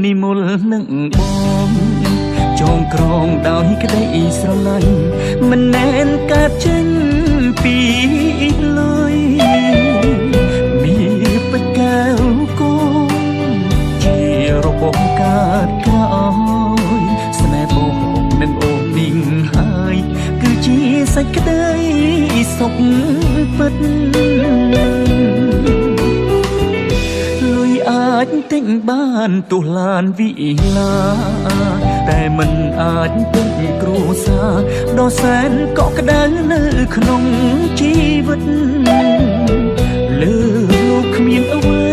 និមលនឹងបងចងក្រងដោយក្តីស្រឡាញ់មិនមែនកើតចេញពីលុយមានបច្កែវគោជារបស់កើតក្រោយស្នេហ៍បងនឹងអូននាងហើយគឺជាសេចក្តីសុខពិតអាចទិញបានទុះឡានវិឡាតែមិនអាចទិញគ្រួសារដ៏សែនកក់ក្ដៅនៅក្នុងជីវិតលើលោកគ្មានអ្វី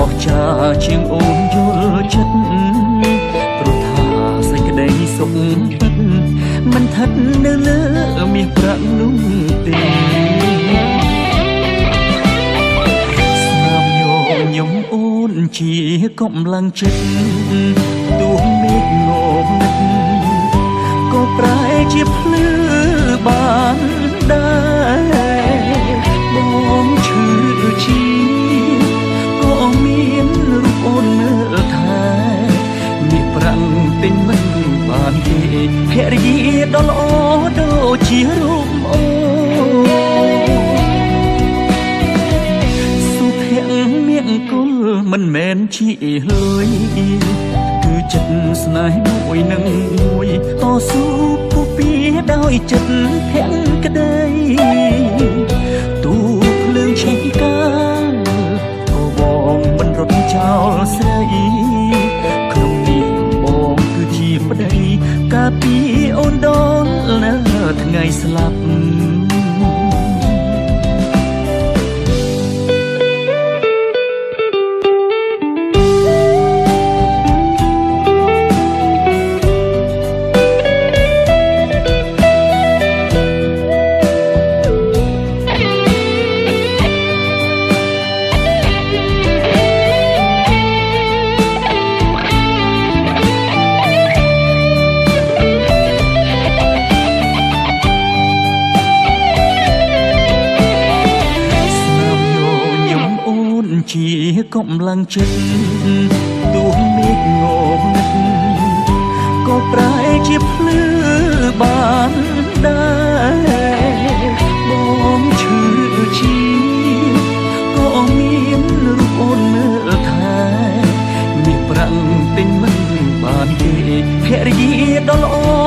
អស្ចារ្យជាងអូនយល់ចិត្តព្រោះថាសេចក្តីសុខពិតមិនស្ថិតនៅលើមាសប្រាក់នោះទេខ្ញុំអូនជាកម្លាំងចិត្តទោះមេឃងងឹតក៏ប្រែជាភ្លឺបានដែរបងឈឺជីក៏មានរូបអូនមើលថែមាសប្រាំងទិញមិនបានទេភរិយាដ៏ល្អដូចជារូបអូមិនមែនជាលុយគឺចិត្តស្នេហ៍មួយនឹងមួយតស៊ូពុះពៀដោយចិត្តភក្តីទូភ្លើងឆេះកាក៏បងមិនរត់ចោលស្រីក្នុងនេះបងគឺជាប្តីកាលពីអូនដល់នៅថ្ងៃស្លាប់ជាកម្លាំងចិត្តទោះមេឃងងឹតក៏ប្រែជាភ្លឺបានដែរបងឈឺជីក៏មានរូបអូនមើលថែមាសប្រាំងទិញមិនបានទេភរិយាដ៏ល្អ